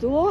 2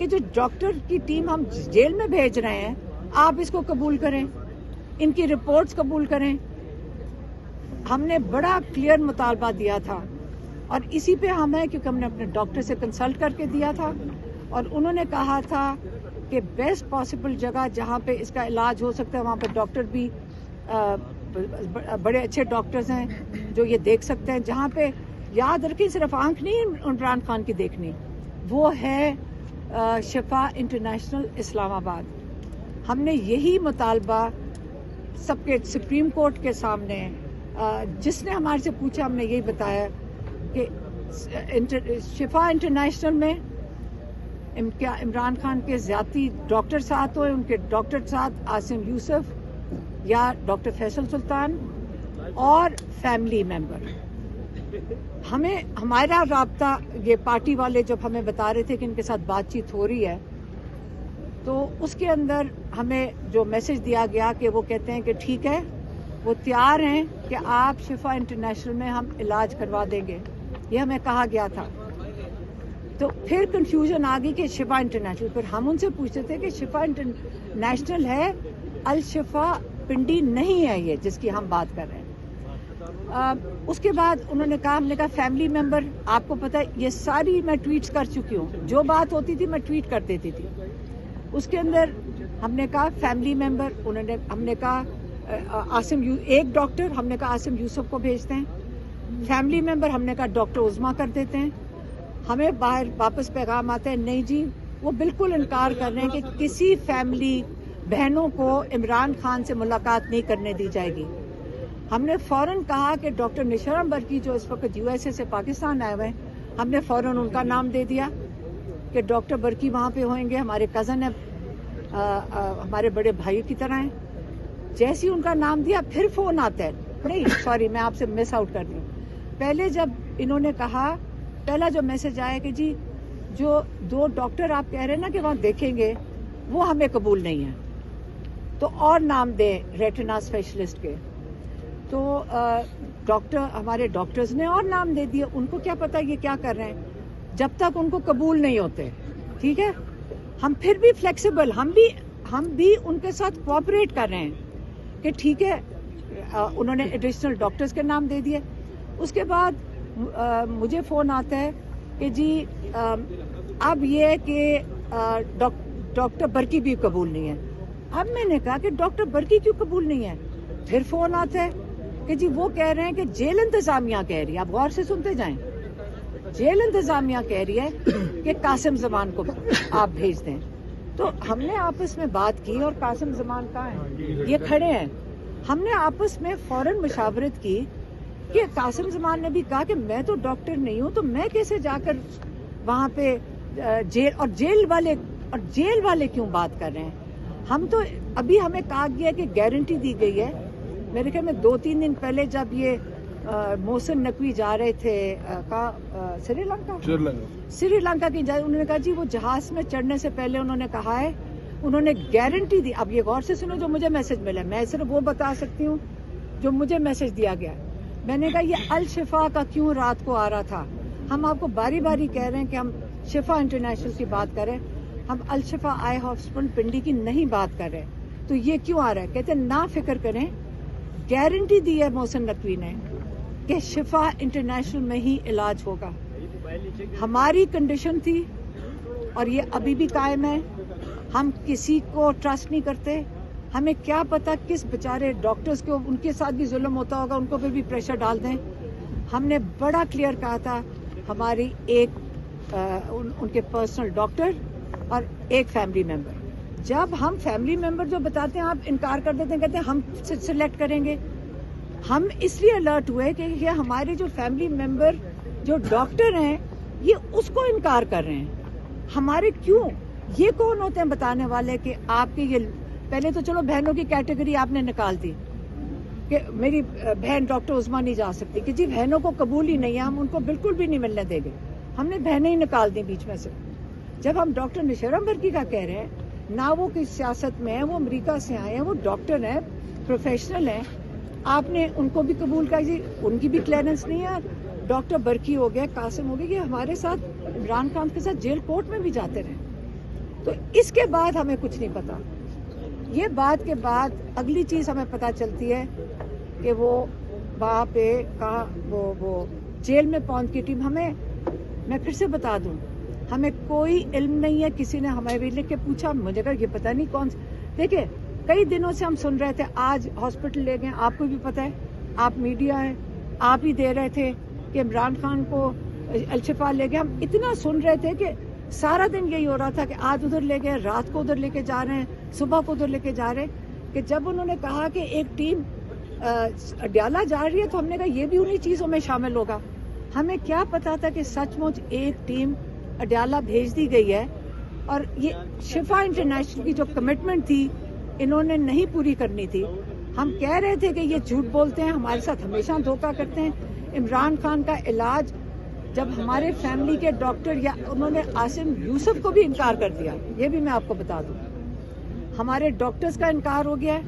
کہ جو ڈاکٹر کی ٹیم ہم جیل میں بھیج رہے ہیں آپ اس کو قبول کریں, ان کی رپورٹس قبول کریں. ہم نے بڑا کلیئر مطالبہ دیا تھا اور اسی پہ ہم ہیں, کیونکہ ہم نے اپنے ڈاکٹر سے کنسلٹ کر کے دیا تھا اور انہوں نے کہا تھا کہ بیسٹ پاسبل جگہ جہاں پہ اس کا علاج ہو سکتا ہے وہاں پہ ڈاکٹر بھی بڑے اچھے ڈاکٹرز ہیں جو یہ دیکھ سکتے ہیں. جہاں پہ یاد رکھیں صرف آنکھ نہیں عمران خان کی دیکھنی, وہ ہے شفا انٹرنیشنل اسلام آباد. ہم نے یہی مطالبہ سب کے سپریم کورٹ کے سامنے, جس نے ہمارے سے پوچھا ہم نے یہی بتایا کہ شفا انٹرنیشنل میں کیا عمران خان کے ذاتی ڈاکٹر ساتھ ہوئے, ان کے ڈاکٹر ساتھ عاصم یوسف یا ڈاکٹر فیصل سلطان اور فیملی ممبر. ہمیں ہمارا رابطہ یہ پارٹی والے جب ہمیں بتا رہے تھے کہ ان کے ساتھ بات چیت ہو رہی ہے تو اس کے اندر ہمیں جو میسج دیا گیا کہ وہ کہتے ہیں کہ ٹھیک ہے وہ تیار ہیں کہ آپ شفا انٹرنیشنل میں ہم علاج کروا دیں گے, یہ ہمیں کہا گیا تھا. تو پھر کنفیوژن آ گئی کہ شفا انٹرنیشنل, پھر ہم ان سے پوچھتے تھے کہ شفا انٹرنیشنل ہے, الشفا پنڈی نہیں ہے یہ جس کی ہم بات کر رہے ہیں. اس کے بعد انہوں نے کہا, ہم نے کہا فیملی ممبر, آپ کو پتہ ہے یہ ساری میں ٹویٹس کر چکی ہوں, جو بات ہوتی تھی میں ٹویٹ کر دیتی تھی. اس کے اندر ہم نے کہا فیملی ممبر, ہم نے کہا ایک ڈاکٹر, ہم نے کہا عاصم یوسف کو بھیجتے ہیں. فیملی ممبر ہم نے کہا ڈاکٹر عظما کر دیتے ہیں. ہمیں باہر واپس پیغام آتا ہے نہیں جی وہ بالکل انکار کر رہے ہیں کہ کسی فیملی بہنوں کو عمران خان سے ملاقات نہیں کرنے دی جائے گی. ہم نے فوراً کہا کہ ڈاکٹر نشرم برکی جو اس وقت یو ایس اے سے پاکستان آئے ہوئے ہیں, ہم نے فوراً ان کا نام دے دیا کہ ڈاکٹر برکی وہاں پہ ہوئیں گے, ہمارے کزن ہیں, ہمارے بڑے بھائی کی طرح ہیں. جیسے ہی ان کا نام دیا پھر فون آتا ہے, نہیں سوری میں آپ سے مس آؤٹ کر رہی ہوں. پہلے جب انہوں نے کہا, پہلا جو میسج آیا کہ جی جو 2 ڈاکٹر آپ کہہ رہے ہیں نا کہ وہاں دیکھیں گے وہ ہمیں قبول نہیں ہے, تو اور نام دیں ریٹنا اسپیشلسٹ کے. تو ڈاکٹر ہمارے ڈاکٹرز نے اور نام دے دیے, ان کو کیا پتا یہ کیا کر رہے ہیں, جب تک ان کو قبول نہیں ہوتے. ٹھیک ہے, ہم پھر بھی فلیکسیبل, ہم بھی ان کے ساتھ کوآپریٹ کر رہے ہیں کہ ٹھیک ہے. انہوں نے ایڈیشنل ڈاکٹرز کے نام دے دیے. اس کے بعد مجھے فون آتا ہے کہ جی اب یہ کہ ڈاکٹر برکی بھی قبول نہیں ہے. اب میں نے کہا کہ ڈاکٹر برکی کیوں قبول نہیں ہے؟ پھر فون آتا ہے کہ جی وہ کہہ رہے ہیں کہ جیل انتظامیہ کہہ رہی ہے, آپ غور سے سنتے جائیں, جیل انتظامیہ کہہ رہی ہے کہ قاسم زمان کو آپ بھیج دیں. تو ہم نے آپس میں بات کی اور قاسم زمان کہاں ہیں, یہ کھڑے ہیں. ہم نے آپس میں فوراً مشاورت کی کہ قاسم زمان نے بھی کہا کہ میں تو ڈاکٹر نہیں ہوں, تو میں کیسے جا کر وہاں پہ جیل والے کیوں بات کر رہے ہیں. ہم تو ابھی ہمیں کہا گیا کہ گارنٹی دی گئی ہے, میرے خیال میں 2-3 دن پہلے جب یہ محسن نقوی جا رہے تھے سری لنکا کی جائے, انہوں نے کہا جی وہ جہاز میں چڑھنے سے پہلے انہوں نے کہا ہے, انہوں نے گارنٹی دی. اب یہ غور سے سنو جو مجھے میسج ملا, میں صرف وہ بتا سکتی ہوں جو مجھے میسج دیا گیا. میں نے کہا یہ الشفا کا کیوں رات کو آ رہا تھا, ہم آپ کو باری باری کہہ رہے ہیں کہ ہم شفا انٹرنیشنل کی بات کریں, ہم الشفا آئی ہاسپٹل پنڈی کی نہیں بات کر رہے, تو یہ کیوں آ رہا ہے؟ کہتے ہیں نہ فکر کریں, گارنٹی دی ہے محسن نقوی نے کہ شفا انٹرنیشنل میں ہی علاج ہوگا. ہماری کنڈیشن تھی اور یہ ابھی بھی قائم ہے, ہم کسی کو ٹرسٹ نہیں کرتے. ہمیں کیا پتا کس بیچارے ڈاکٹرز کو ان کے ساتھ بھی ظلم ہوتا ہوگا, ان کو بھی پریشر ڈال دیں. ہم نے بڑا کلیئر کہا تھا, ہماری ایک ان کے پرسنل ڈاکٹر اور ایک فیملی ممبر. جب ہم فیملی ممبر جو بتاتے ہیں آپ انکار کر دیتے ہیں, کہتے ہیں ہم سلیکٹ کریں گے. ہم اس لیے الرٹ ہوئے کہ یہ ہمارے جو فیملی ممبر جو ڈاکٹر ہیں یہ اس کو انکار کر رہے ہیں. ہمارے کیوں, یہ کون ہوتے ہیں بتانے والے کہ آپ کے یہ, پہلے تو چلو بہنوں کی کیٹیگری آپ نے نکال دی کہ میری بہن ڈاکٹر عظما نہیں جا سکتی, کہ جی بہنوں کو قبول ہی نہیں ہے, ہم ان کو بالکل بھی نہیں ملنے دیں گے. ہم نے بہنیں ہی نکال دی بیچ میں سے. جب ہم ڈاکٹر نشرم برکی کا کہہ رہے ہیں, نہ وہ کس سیاست میں ہیں, وہ امریکہ سے آئے ہیں, وہ ڈاکٹر ہیں, پروفیشنل ہیں, آپ نے ان کو بھی قبول کر دی, ان کی بھی کلیئرنس نہیں ہے. ڈاکٹر برکی ہو گئے, قاسم ہو گئے, یہ ہمارے ساتھ عمران خان کے ساتھ جیل کورٹ میں بھی جاتے رہے. تو اس کے بعد ہمیں کچھ نہیں پتا. یہ بات کے بعد اگلی چیز ہمیں پتا چلتی ہے کہ وہ وہاں پہ کہاں وہ جیل میں پہنچ کی ٹیم. ہمیں میں پھر سے بتا دوں, ہمیں کوئی علم نہیں ہے. کسی نے ہمیں بھی لکھ کے پوچھا, مجھے کہا یہ پتہ نہیں کون. دیکھیں کئی دنوں سے ہم سن رہے تھے, آج ہاسپٹل لے گئے, آپ کو بھی پتہ ہے, آپ میڈیا ہے, آپ ہی دے رہے تھے کہ عمران خان کو الشفا لے گئے. ہم اتنا سن رہے تھے کہ سارا دن یہی ہو رہا تھا کہ آج ادھر لے گئے, رات کو ادھر لے کے جا رہے ہیں, صبح کو ادھر لے کے جا رہے ہیں. کہ جب انہوں نے کہا کہ ایک ٹیم اڈیالہ جا رہی ہے تو ہم نے کہا یہ بھی انہی چیزوں میں شامل ہوگا. ہمیں کیا پتا تھا کہ سچ مچ ایک ٹیم اڈیالہ بھیج دی گئی ہے, اور یہ شفا انٹرنیشنل کی جو کمٹمنٹ تھی انہوں نے نہیں پوری کرنی تھی. ہم کہہ رہے تھے کہ یہ جھوٹ بولتے ہیں, ہمارے ساتھ ہمیشہ دھوکہ کرتے ہیں. عمران خان کا علاج جب ہمارے فیملی کے ڈاکٹر یا انہوں نے عاصم یوسف کو بھی انکار کر دیا, یہ بھی میں آپ کو بتا دوں, ہمارے ڈاکٹرز کا انکار ہو گیا ہے,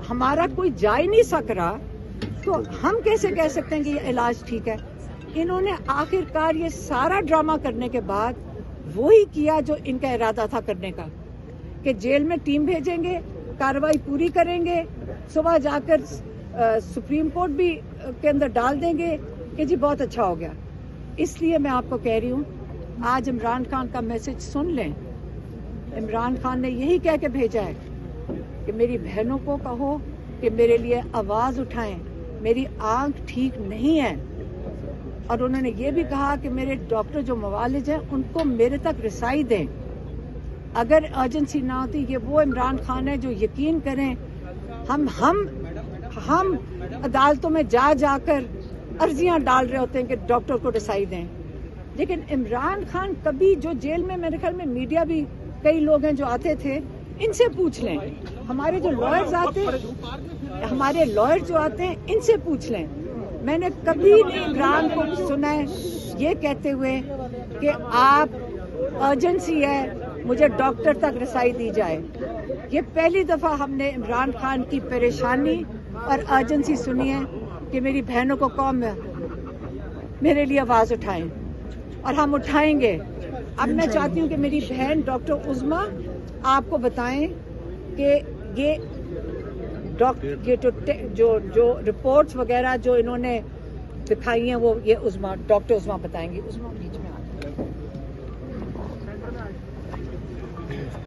ہمارا کوئی جا ہی نہیں سک رہا, تو ہم کیسے کہہ سکتے ہیں کہ یہ علاج ٹھیک ہے. انہوں نے آخر کار یہ سارا ڈرامہ کرنے کے بعد وہی کیا جو ان کا ارادہ تھا کرنے کا, کہ جیل میں ٹیم بھیجیں گے, کارروائی پوری کریں گے, صبح جا کر سپریم کورٹ بھی کے اندر ڈال دیں گے کہ جی بہت اچھا ہو گیا. اس لیے میں آپ کو کہہ رہی ہوں, آج عمران خان کا میسج سن لیں. عمران خان نے یہی کہہ کے بھیجا ہے کہ میری بہنوں کو کہو کہ میرے لیے آواز اٹھائیں, میری آنکھ ٹھیک نہیں ہے. اور انہوں نے یہ بھی کہا کہ میرے ڈاکٹر جو معالج ہیں ان کو میرے تک رسائی دیں. اگر ایمرجنسی نہ ہوتی, یہ وہ عمران خان ہے جو یقین کریں ہم عدالتوں میں جا جا کر عرضیاں ڈال رہے ہوتے ہیں کہ ڈاکٹر کو رسائی دیں. لیکن عمران خان کبھی, جو جیل میں میرے خیال میں میڈیا بھی کئی لوگ ہیں جو آتے تھے, ان سے پوچھ لیں, ہمارے جو لائرز آتے ہیں, ہمارے لائر جو آتے ہیں ان سے پوچھ لیں. میں نے کبھی نہیں عمران کو سنا ہے یہ کہتے ہوئے کہ آپ ایمرجنسی ہے, مجھے ڈاکٹر تک رسائی دی جائے. یہ پہلی دفعہ ہم نے عمران خان کی پریشانی اور ایمرجنسی سنی ہے کہ میری بہنوں کو قوم میں میرے لیے آواز اٹھائیں, اور ہم اٹھائیں گے. اب میں چاہتی ہوں کہ میری بہن ڈاکٹر عظمیٰ آپ کو بتائیں کہ یہ جو رپورٹس وغیرہ جو انہوں نے دکھائی ہیں وہ یہ ڈاکٹر عظمیٰ بتائیں گی. عظمیٰ